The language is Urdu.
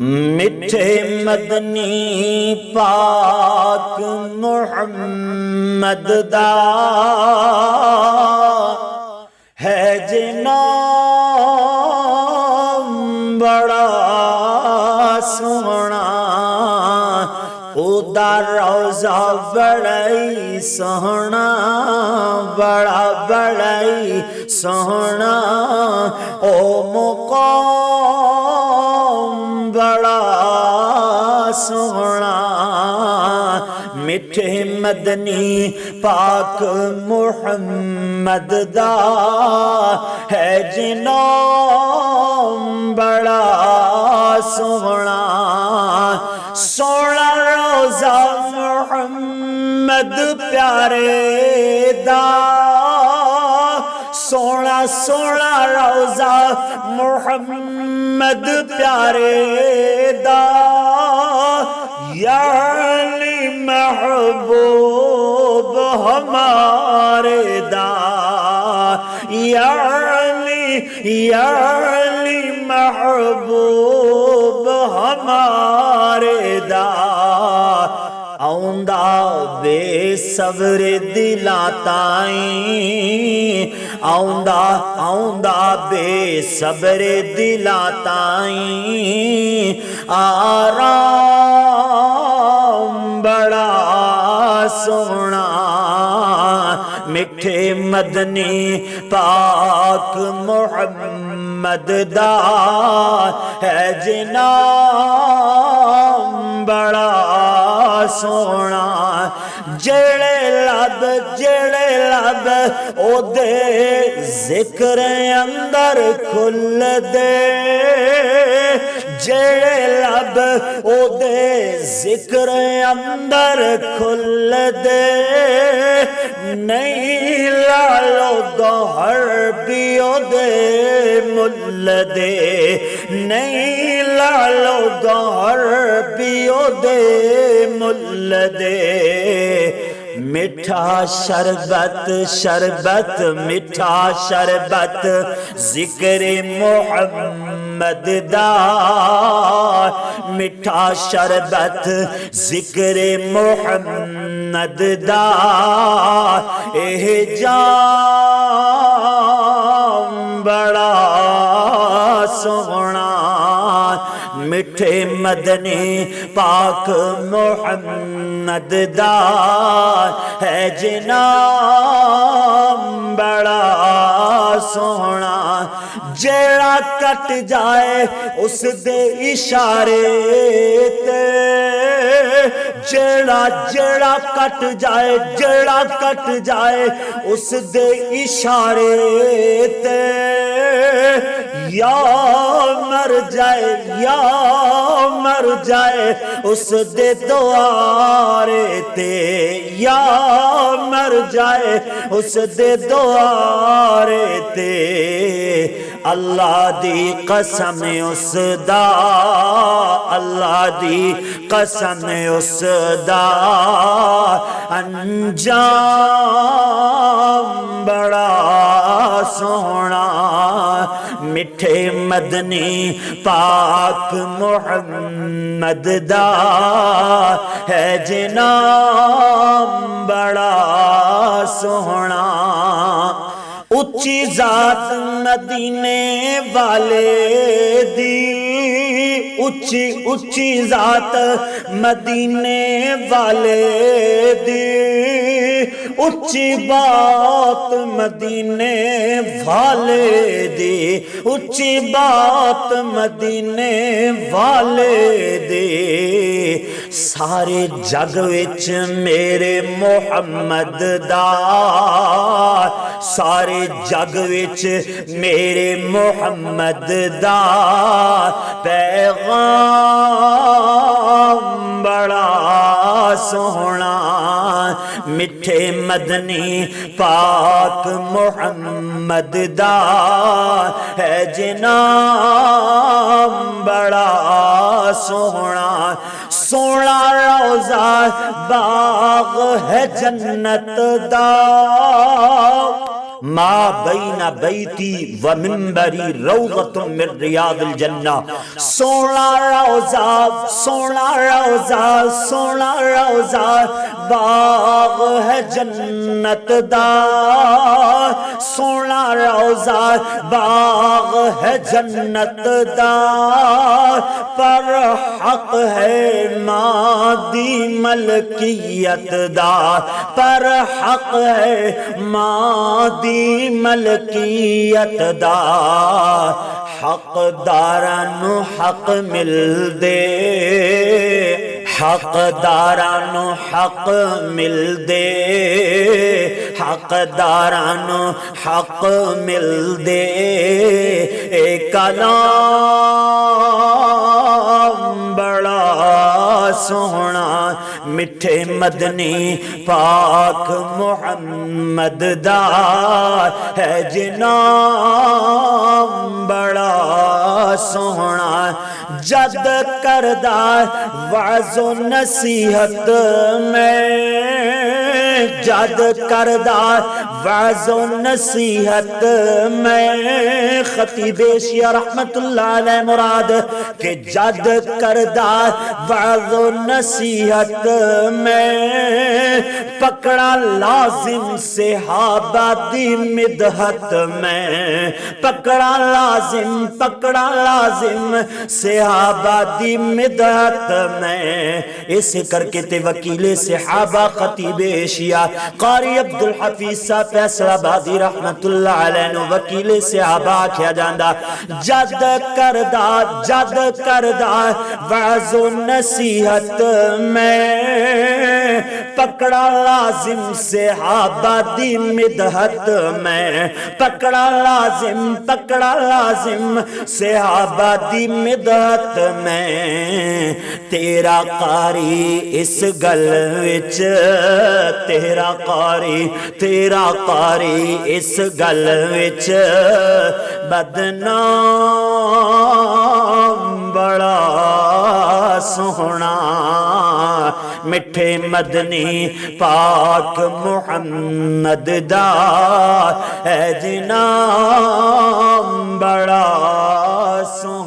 میٹھے مدنی پاک محمد دا ہے جنام بڑا سونا، اودا روضہ بڑائی سونا، بڑائی سونا، او مقام بڑا سونا۔ میٹھے مدنی پاک محمد دا ہے جنام بڑا سونا، سونا روضہ محمد پیارے دا، سونا سونا روضہ محمد پیارے دا، یعنی محبوب ہمارے دا، یعنی محبوب ہمارے دا، آؤندہ بے صبر دلا تائیں، آؤندہ بے صبر دلا تائیں، آرام بڑا سونا۔ میٹھے مدنی پاک محمد دا ہے جنام بڑا سونا، جڑے لب او دے ذکر اندر کھل دے، جڑے لب او دے ذکر اندر کھل دے، نہیں لالو گوہر بھی او دے مل دے، نہیں لالو گوہر بھی او دے مل دے۔ میٹھا شربت میٹھا شربت ذکر محمد دا، میٹھا شربت ذکر محمد دا، اے جام بڑا سونا۔ میٹھے مدنی پاک محمد دا ہے جنام بڑا سونا، جیڑا کٹ جائے اس دے اشارے تے، جیڑا کٹ جائے اس دے اشارے تے، یا مر جائے اس دے دوارے تے، یا مر جائے اس دے دوارے تے، اللہ دی قسم اس دا، اللہ دی قسم اس دا، انجام بڑا سونا۔ میٹھے مدنی پاک محمد دا ہے جنام بڑا سونا، اچھی ذات مدینے والے دی، اچھی ذات مدینے والے دی، اچھی بات مدینے والے دی، اچھی بات مدینے والے دی، سارے جگ وچ میرے محمد دا، سارے جگ وچ میرے محمد دا پیغام بڑا سونا۔ میٹھے مدنی پاک محمد دا ہے جنام بڑا سونا، سونا روضہ باغ ہے جنت دا، ما بین بیتی و منبری روضۃ من ریاض الجنہ، سونا روضہ سونا روضہ سونا روضہ باغ ہے جنت دا، سونا روضہ باغ ہے جنت دا، پر حق ہے مادی ملکیت دا، پر حق ہے مادی ملکیت دا، حق دارانو حق مل دے، حق دارانو حق مل دے، حق دارانو حق مل دے، اے کلام بڑا سونا میٹھے مدنی پاک محمد دا ہے جنام بڑا سونا، جد کردہ وعظ و نصیحت میں، جد کردہ وعظ و نصیحت میں، خطیب ایشیا رحمت اللہ علیہ مراد کہ جد کردہ وعظ و نصیحت میں، پکڑا لازم صحابہ دی مدحت میں، پکڑا لازم صحابہ دی مدحت میں، اسے کر کے تے وکیل صحابہ خطیب ایشیا قاری عبدالحفیظ صاحب فیصل آبادی رحمت اللہ علیہ نو وکیل صحابہ کیا جاندہ، جد کردہ وعظ و نصیحت میں، پکڑا لازم صحابہ دی مدحت میں، پکڑا لازم صحابہ دی مدحت میں، تیرا قاری اس گل وچ، تیرا قاری اس گل وچ بدنام بڑا سونا، میٹھے مدنی پاک محمد دا ہے جنام بڑا سونا۔